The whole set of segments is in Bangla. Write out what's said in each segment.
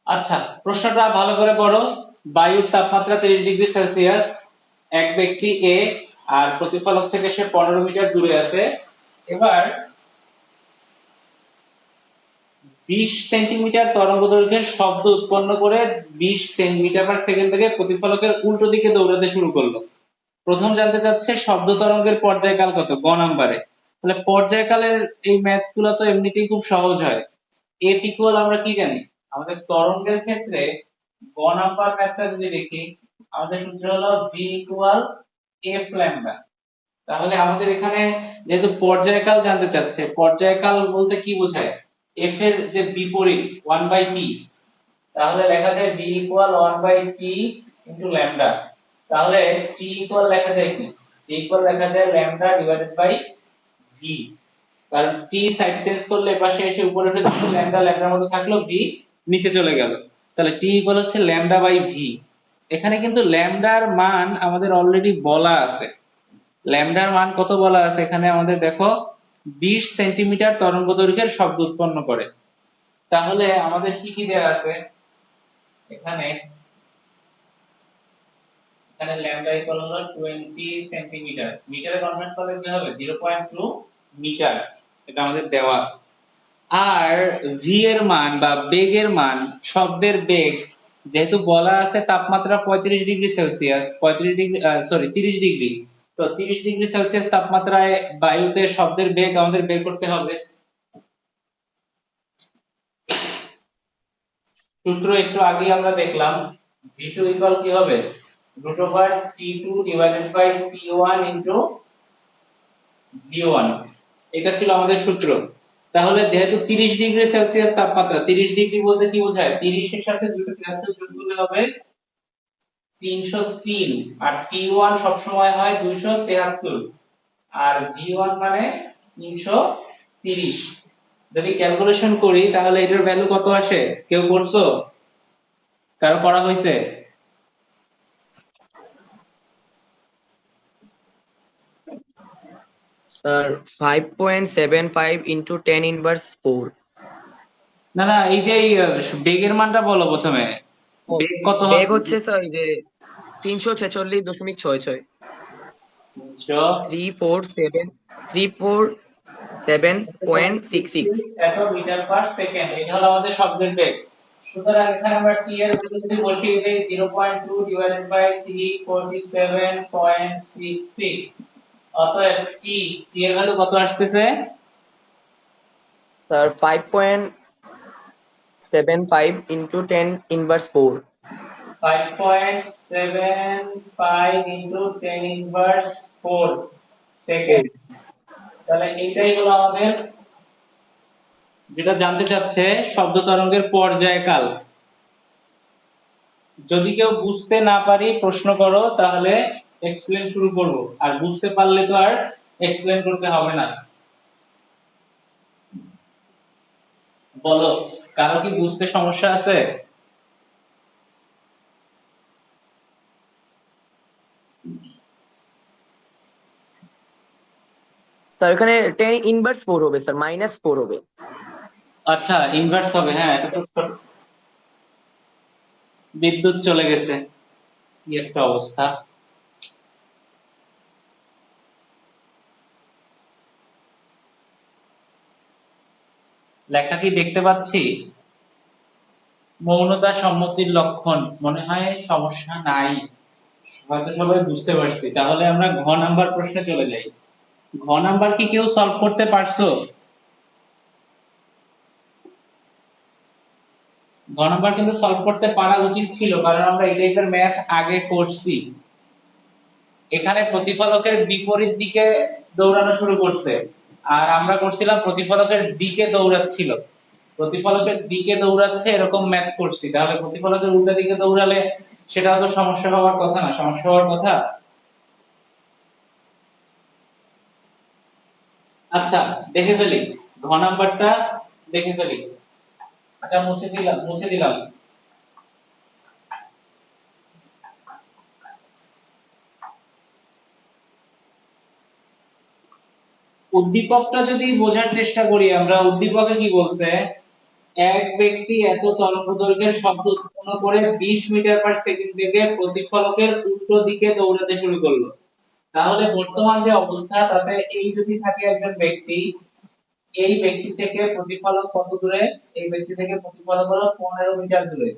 আচ্ছা, প্রশ্নটা ভালো করে পড়ো। বায়ুর তাপমাত্রা 30°C, এক ব্যক্তি এ আর প্রতিফলক থেকে সে 15 মিটার দূরে আছে। এবার 20 সেন্টিমিটার তরঙ্গদৈর্ঘ্যের শব্দ উৎপন্ন করে 20 মিটার/সেকেন্ড থেকে প্রতিফলকের উল্টো দিকে দৌড়াতে শুরু করলো। প্রথম জানতে চাচ্ছে শব্দ তরঙ্গের পর্যায়কাল কত, গ নাম্বারে। তাহলে পর্যায়কালের এই ম্যাথ গুলো তো এমনিতেই খুব সহজ হয়। এফ ইকুয়াল আমরা কি জানি, আমাদের তরঙ্গের ক্ষেত্রে গ নাম্বার ম্যাথটা যদি দেখি, আমাদের সূত্র হলো ভি ইকুয়াল এফ ল্যামডা। তাহলে আমাদের এখানে যেহেতু পর্যায়কাল জানতে চাচ্ছে, পর্যায়কাল বলতে কি বোঝায়, এফ এর যে বিপরীত 1/t, তাহলে লেখা যায় v equal 1/t into lambda. তাহলে t ইকুয়াল লেখা যায় কি, t ইকুয়াল লেখা যায় ল্যামডা ডিভাইডেড বাই v। কারণ t সাইড চেঞ্জ করলে পাশে এসে উপরে উঠে যাচ্ছে, ল্যামডা ল্যামডার মধ্যে থাকলো, v নিচে চলে গেল। তাহলে t ইকুয়াল হচ্ছে ল্যামডা বাই v। এখানে কিন্তু ল্যামডার মান আমাদের অলরেডি বলা আছে। ল্যামডার মান কত বলা আছে এখানে আমাদের, দেখো 20 সেন্টিমিটার তরঙ্গদৈর্ঘ্যের শব্দ উৎপন্ন করে। তাহলে আমাদের কি কি দেয়া আছে এখানে, এখানে ল্যামডা ইকুয়াল হলো 20 সেন্টিমিটার, মিটারে কনভার্ট করলে কি হবে 0.2 মিটার, এটা আমাদের দেওয়া। আর ভি এর মান বা বেগের মান, শব্দের বেগ, যেহেতু বলা আছে তাপমাত্রা 35°C, 35 ডিগ্রি, সরি 30°, তো 30°C তাপমাত্রায় বায়ুতে শব্দের বেগ আমাদের বের করতে হবে। সূত্র একটু আগে আমরা দেখলাম, v2 ইকুয়াল কি হবে, √t2 divided by t1 into v1। এটা ছিল আমাদের সূত্র। তাহলে যেহেতু 30°C তাপমাত্রা, 30° বলতে কি বোঝায়, 30 এর সাথে 273 যোগ করলে হবে 303, আর t1 সব সময় হয় 273, আর v1 মানে 330। যদি ক্যালকুলেশন করি তাহলে এটার ভ্যালু কত আসে, কেউ করছো, কারো করা হয়েছে? Sir 5.75 into 10 inverse 4। না না, এই যে এই বেগের মানটা বলো প্রথমে, বেগ কত বেগ হবে? হচ্ছে স্যার এই যে 346.66। 347.66। এত মিটার পার সেকেন্ড, এটা হলো আমাদের শব্দের বেগ। সুতরাং এখানে আমরা t এর ভ্যালু যদি বসিয়ে দেই 0.2 ডিভাইডেড বাই 347.66, অতএব t এর ভ্যালু কত আসতেছে, sir 5.75 into 10 inverse 4। 5.75 into 10 inverse 4 second. তাহলে এইটাই হলো আমাদের যেটা জানতে চাচ্ছে, শব্দ তরঙ্গের পর্যায়কাল। যদি কেউ বুঝতে না পারি প্রশ্ন করো, তাহলে এক্সপ্লেন শুরু করব, আর বুঝতে পারলে তো আর এক্সপ্লেন করতে হবে না। বলো, কারো কি বুঝতে সমস্যা আছে? স্যার এখানে 10 ইনভার্স 4 হবে স্যার, -4 হবে। আচ্ছা, ইনভার্স হবে, হ্যাঁ এটা তো বিদ্যুৎ চলে গেছে, কি একটা অবস্থা। লেখা কি দেখতে পাচ্ছি? মৌনতা সম্মতির লক্ষণ, মনে হয় সমস্যা নাই, হয়তো সবাই বুঝতে পারছি। তাহলে আমরা ঘ নাম্বার প্রশ্নে চলে যাই। ঘ নাম্বার কি কেউ সলভ করতে পারছো? ঘ নাম্বার কিন্তু সলভ করতে পারা উচিত ছিল, কারণ আমরা এই টাইপের ম্যাথ আগে করছি। এখানে প্রতিফলকের বিপরীত দিকে দৌড়ানো শুরু করছে, আর আমরা করছিলাম প্রতিফলকের দিকে দৌড়াচ্ছিল। প্রতিফলকের দিকে দৌড়াচ্ছে এরকম ম্যাথ করছি, তাহলে প্রতিফলকের উল্টা দিকে দৌড়ালে সেটা তো সমস্যা হওয়ার কথা না, সমস্যা হওয়ার কথা। আচ্ছা, দেখে ফেলি, ঘ নাম্বারটা দেখে ফেলি। এটা মুছে দিলাম, মুছে দিলাম। উদ্দীপকটা যদি বোঝার চেষ্টা করি আমরা, উদ্দীপকে কি বলছে, এক ব্যক্তি এত তরঙ্গ দৈর্ঘ্যের শব্দ উৎপন্ন করে 20 মিটার পার সেকেন্ড বেগে প্রতিফলকের উল্টো দিকে দৌড়াতে শুরু করলো। তাহলে বর্তমান যে অবস্থা তাতে এই যদি থাকে একজন ব্যক্তি, এই ব্যক্তি থেকে প্রতিফলক কত দূরে? এই ব্যক্তি থেকে প্রতিফলক হলো 15 মিটার দূরে।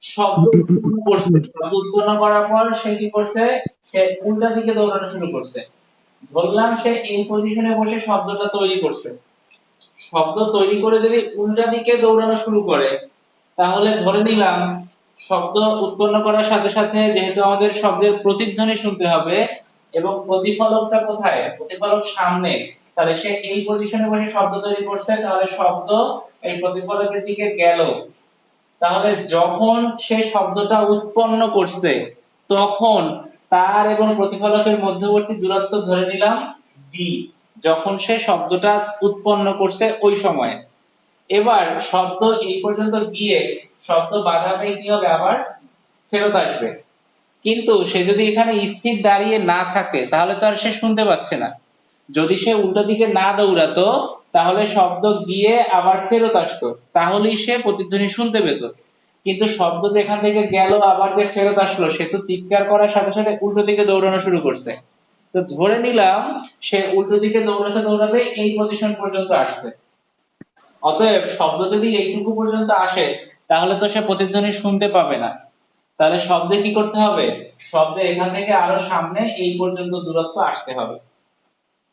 শব্দ উৎপন্ন করছে, শব্দ উৎপন্ন করার পর সে কি করছে? সে উল্টা দিকে দৌড়ানো শুরু করছে। ধরলাম সে এই পজিশনে বসে শব্দটা তৈরি করছে। শব্দ তৈরি করে যদি উল্টা দিকে দৌড়ানো শুরু করে, তাহলে ধরে নিলাম শব্দ উৎপন্ন করার সাথে সাথে যেহেতু আমাদের শব্দের প্রতিধ্বনি শুনতে হবে এবং প্রতিফলকটা কোথায়? প্রতিফলক সামনে, তাহলে সে এই পজিশনে বসে শব্দ তৈরি করছে, তাহলে শব্দ এই প্রতিফলকের দিকে গেল। তাহলে যখন সে শব্দটা উৎপন্ন করছে তখন তার এবং প্রতিফলকের মধ্যবর্তী দূরত্ব ধরে নিলাম d, যখন সে শব্দটা উৎপন্ন করছে ওই সময়ে। এবার শব্দ এই পর্যন্ত গিয়ে শব্দ বাধা পেয়ে কি হবে? আবার ফেরত আসবে। কিন্তু সে যদি এখানে স্থির দাঁড়িয়ে না থাকে তাহলে তো আর সে শুনতে পাচ্ছে না। যদি সে উল্টো দিকে না দৌড়াতো তাহলে শব্দ গিয়ে আবার ফেরত আসতো, তাহলেই সে প্রতিধ্বনি শুনতে পেত। কিন্তু শব্দ যেখান থেকে গেল আবার যে ফেরত আসলো, সে তো চিৎকার করার সাথে সাথে উল্টো দিকে দৌড়ানো শুরু করছে। তো ধরে নিলাম সে উল্টো দিকে দৌড়াতে দৌড়াতে এই পজিশন পর্যন্ত আসছে। অতএব শব্দ যদি এইটুকু পর্যন্ত আসে তাহলে তো সে প্রতিধ্বনি শুনতে পাবে না। তাহলে শব্দে কি করতে হবে? শব্দে এখান থেকে আরো সামনে এই পর্যন্ত দূরত্ব আসতে হবে।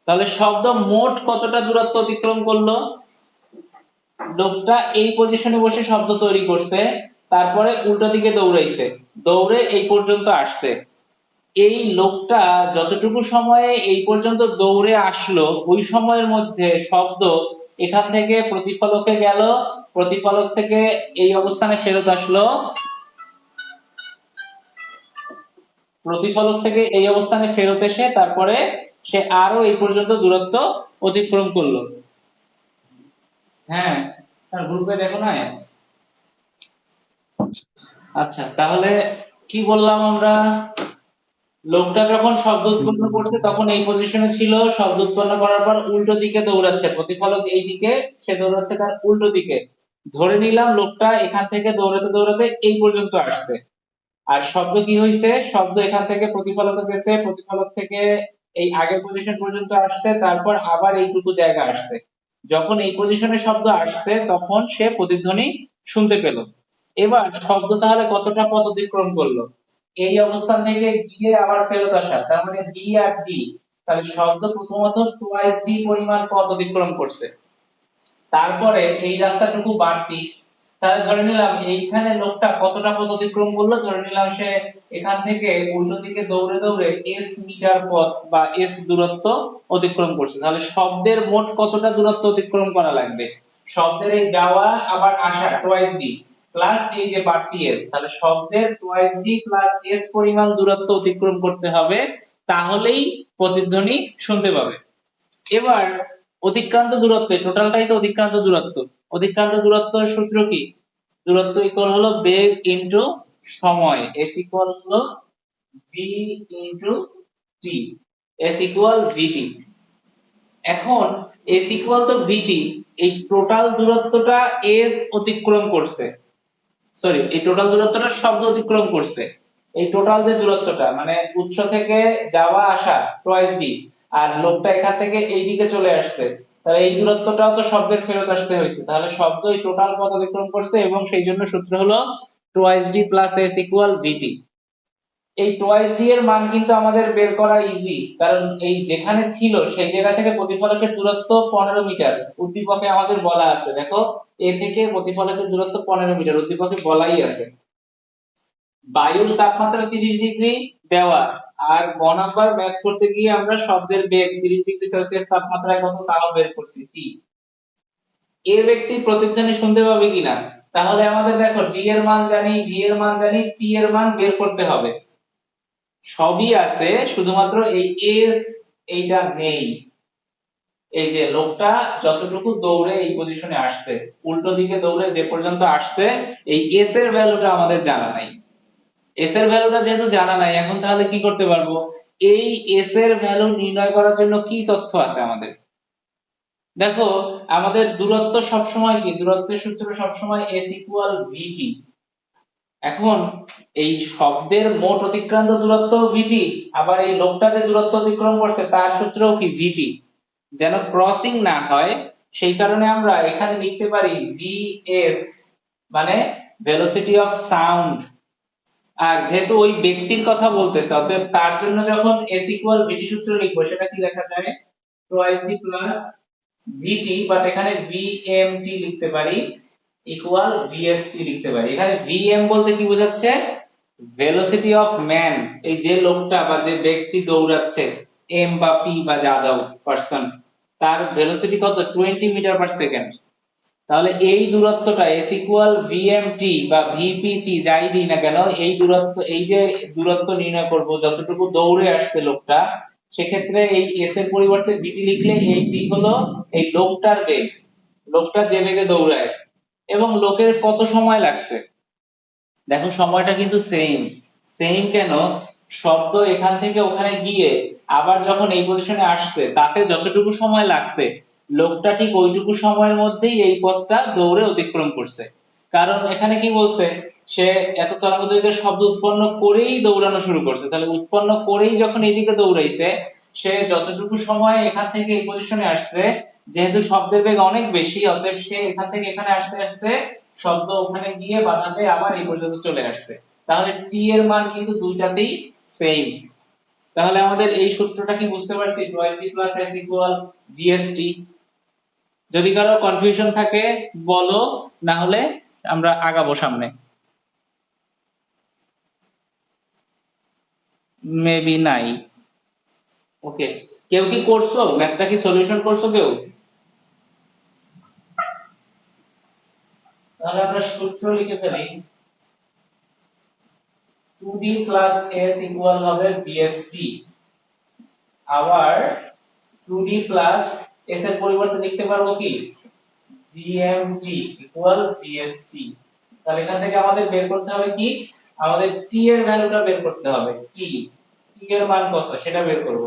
তাহলে শব্দ মোট কতটা দূরত্ব অতিক্রম করলো? লোকটা এই পজিশনে বসে শব্দ তৈরি করছে, তারপরে উল্টো দিকে দৌড়াইছে, দৌড়ে এই পর্যন্ত আসছে। এই লোকটা যতটুকু সময়ে এই পর্যন্ত দৌড়ে আসলো ওই সময়ের মধ্যে শব্দ এখান থেকে প্রতিফলকে গেল, প্রতিফলক থেকে এই অবস্থানে ফেরত আসলো, প্রতিফলক থেকে এই অবস্থানে ফেরত এসে তারপরে সে আরো এই পর্যন্ত দূরত্ব অতিক্রম করলো। হ্যাঁ, তার গ্রুপে দেখো না। আচ্ছা, তাহলে কি বললাম আমরা? লোকটা যখন শব্দ উৎপন্ন করছে তখন এই পজিশনে ছিল, শব্দ উৎপন্ন করার পর উল্টো দিকে দৌড়াচ্ছে, প্রতিফলক এই দিকে, সে দৌড়াচ্ছে তার উল্টো দিকে। ধরে নিলাম লোকটা এখান থেকে দৌড়াতে দৌড়াতে এই পর্যন্ত আসছে। আর শব্দ কি হয়েছে? শব্দ এখান থেকে প্রতিফলকে গেছে, প্রতিফলক থেকে এই আগের পজিশন পর্যন্ত আসছে, তারপর আবার এইটুকু জায়গা আসছে। যখন এই পজিশনে শব্দ আসছে তখন সে প্রতিধ্বনি শুনতে পেল। এবার শব্দ তাহলে কতটা পথ অতিক্রম করলো? এই অবস্থান থেকে গিয়ে আবার ফেরত আসা, তার মানে d আর d। তাহলে শব্দ প্রথমত টুয়াইস d পরিমাণ পথ অতিক্রম করছে। তারপরে এই রাস্তাটুকু বাড়তি, তাহলে ধরে নিলাম এইখানে লোকটা কতটা পথ অতিক্রম করলো? ধরে নিলাম সে এখান থেকে উল্টো দিকে দৌড়ে দৌড়ে s মিটার পথ বা s দূরত্ব অতিক্রম করছে। তাহলে শব্দের মোট কতটা দূরত্ব অতিক্রম করা লাগবে? শব্দের এই যাওয়া আবার আসা টুয়াইস d প্লাস এই যে বাড়তি s, তাহলে শব্দের টুয়াইস d প্লাস s পরিমাণ দূরত্ব অতিক্রম করতে হবে, তাহলেই প্রতিধ্বনি শুনতে পাবে। এবার অতিক্রান্ত দূরত্ব, টোটালটাই তো অতিক্রান্ত দূরত্ব। অতিক্রান্ত দূরত্বের সূত্র কি? দূরত্ব ইকুয়াল হলো বেগ ইনটু সময়, s ইকুয়াল হলো v into t, s equal vt। এখন s ইকুয়াল তো vt, এই টোটাল দূরত্বটা s অতিক্রম করছে, সরি এই টোটাল দূরত্বটা শব্দ অতিক্রম করছে। এই টোটাল যে দূরত্বটা মানে উৎস থেকে যাওয়া আসা টুয়াইস d, আর লোকটা এখান থেকে এই দিকে চলে আসছে, তাহলে এই দূরত্বটাও তো শব্দের ফেরত আসতে হয়েছে। তাহলে শব্দ এই টোটাল পথ অতিক্রম করছে এবং সেই জন্য সূত্র হলো twice d plus s equal vt। এই টুয়াইস d এর মান কিন্তু আমাদের বের করা ইজি, কারণ এই যেখানে ছিল সেই জায়গা থেকে প্রতিফলকের দূরত্ব 15 মিটার, উদ্দীপকে আমাদের বলা আছে, দেখো এ থেকে প্রতিফলকের দূরত্ব 15 মিটার উদ্দীপকে বলাই আছে। বায়ুর তাপমাত্রা 30 ডিগ্রি দেওয়া, আর গ নাম্বার ম্যাথ করতে গিয়ে আমরা শব্দের বেগ 30 ডিগ্রি সেলসিয়াস তাপমাত্রায় কত তাও বের করছি টি। এ ব্যক্তি প্রতিধ্বনি শুনতে পাবে কিনা? তাহলে আমাদের দেখো ডি এর মান জানি, ভি এর মান জানি, টি এর মান বের করতে হবে। সবই আছে, শুধুমাত্র এই এস এইটা নেই। এই যে লোকটা যতটুকু দৌড়ে এই পজিশনে আসছে, উল্টো দিকে দৌড়ে যে পর্যন্ত আসছে, এই এস এর ভ্যালুটা আমাদের জানা নাই। এস এর ভ্যালুটা যেহেতু জানা নাই, এখন তাহলে কি করতে পারবো? এই এস এর ভ্যালু নির্ণয় করার জন্য কি তথ্য আছে আমাদের? দেখো আমাদের দূরত্ব সবসময় কি, দূরত্বের সূত্র সবসময় s ইকুয়াল vt। এখন এই শব্দের মোট অতিক্রান্ত দূরত্ব ভিটি, আবার এই লোকটা যে দূরত্ব অতিক্রম করছে তার সূত্রও কি ভিটি। যেন ক্রসিং না হয় সেই কারণে আমরা এখানে লিখতে পারি vs, মানে ভেলোসিটি অফ সাউন্ড। আর যেহেতু ওই ব্যক্তির কথা বলতেছে, অতএব তার জন্য যখন s ইকুয়াল vt সূত্র লিখবো সেটা কি লেখা যায়, twice d plus vt, but এখানে vmt লিখতে পারি ইকুয়াল vst লিখতে পারি। এখানে vm বলতে কি বোঝাচ্ছে, ভেলোসিটি অফ ম্যান, এই যে লোকটা বা যে ব্যক্তি দৌড়াচ্ছে, m বা p বা যাদব পারসন, তার ভেলোসিটি কত, 20 মিটার পার সেকেন্ড। তাহলে এই দূরত্বটা s ইকুয়াল vmt বা vpt যাই দিই না কেন, এই দূরত্ব, এই যে দূরত্ব নির্ণয় করব যতটুকু দৌড়ে আসছে লোকটা, সেক্ষেত্রে এই s এর পরিবর্তে vt লিখলে এই t হলো এই লোকটার বেগ, লোকটা যে বেগে দৌড়ায়, এবং লোকের কত সময় লাগছে। দেখো সময়টা কিন্তু সেম। সেম কেন, শব্দ এখান থেকে ওখানে গিয়ে আবার যখন এই পজিশনে আসছে তাতে যতটুকু সময় লাগছে, লোকটা ঠিক ওইটুকু সময়ের মধ্যেই এই পথটা দৌড়ে অতিক্রম করছে। কারণ এখানে কি বলছে, সে এত তরঙ্গদৈর্ঘ্যের শব্দ উৎপন্ন করেই দৌড়ানো শুরু করছে, তাহলে উৎপন্ন করেই যখন এইদিকে দৌড়াইছে, সে যতটুকু সময় এখান থেকে এই পজিশনে আসছে, যেহেতু শব্দের বেগ অনেক বেশি, অতএব সে এখান থেকে এখানে আসতে আসতে শব্দ ওখানে গিয়ে বাধা পেয়ে আবার এই পর্যন্ত চলে আসছে। তাহলে t এর মান কিন্তু দুইটাতেই সেম। তাহলে আমাদের এই সূত্রটা কি বুঝতে পারছি, 2t s ইকুয়াল vst। যদি কারো কনফিউশন থাকে বলো, না হলে আমরা আগাবো সামনে। মেবি নাই। ওকে, কেউ কি করছো ম্যাথটা, কি সলিউশন করছো কেউ? তাহলে আমরা সূত্র লিখে ফেলি, 2d plus s ইকুয়াল হবে vst। আবার 2d plus s এর পরিবর্তে লিখতে পারবো কি, vmt ইকুয়াল vst। তাহলে এখান থেকে আমাদের বের করতে হবে কি, আমাদের t এর ভ্যালুটা বের করতে হবে, t এর মান কত সেটা বের করব।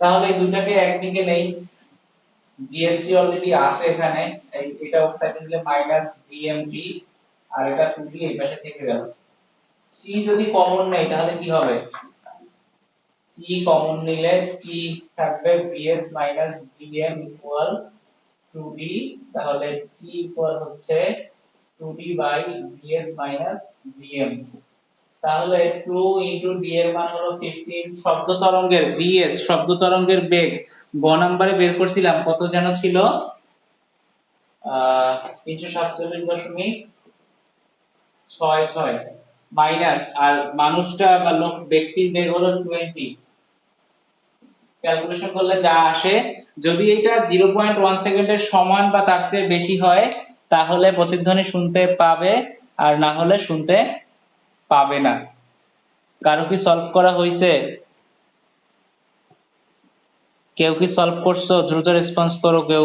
তাহলে এই দুটাকে একদিকে নেই, vst অলরেডি আছে এখানে, এটা অফ সাইডে দিলে মাইনাস vmt, আর এটা 2d এই পাশে থেকে গেল। t যদি কমন নেই তাহলে কি হবে, t কমন নিলে t থাকবে vs vm ইকুয়াল 2d। তাহলে t ইকুয়াল হচ্ছে 2d vs vm। তাহলে 2 d এর মান হলো 15। শব্দ তরঙ্গের vs, শব্দ তরঙ্গের বেগ গ নম্বরে বের করছিলাম, কত যেন ছিল, 347.66, মাইনাস, আর মানুষটা বা লোক ব্যক্তির বেগ হলো 20। ক্যালকুলেশন করলে যা আসে, যদি এটা 0.1 সেকেন্ডের সমান বা তার চেয়ে বেশি হয় তাহলে প্রতিধ্বনি শুনতে পাবে, আর না হলে শুনতে পাবে না। কারো কি সলভ করা হয়েছে? কেউ কি সলভ করছো? দ্রুত রেসপন্স করো কেউ।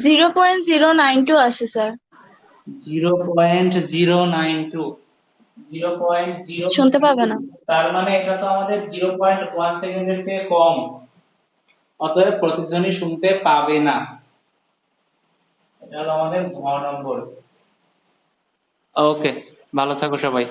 0.092 আসে স্যার। 0.092, 0.0, শুনতে পাবে না। তার মানে এটা তো আমাদের 0.1 সেকেন্ডের চেয়ে কম, অতএব প্রতিধ্বনি শুনতে পাবে না। এটা হলো আমাদের ঘ নম্বর। ওকে, ভালো থাকো সবাই।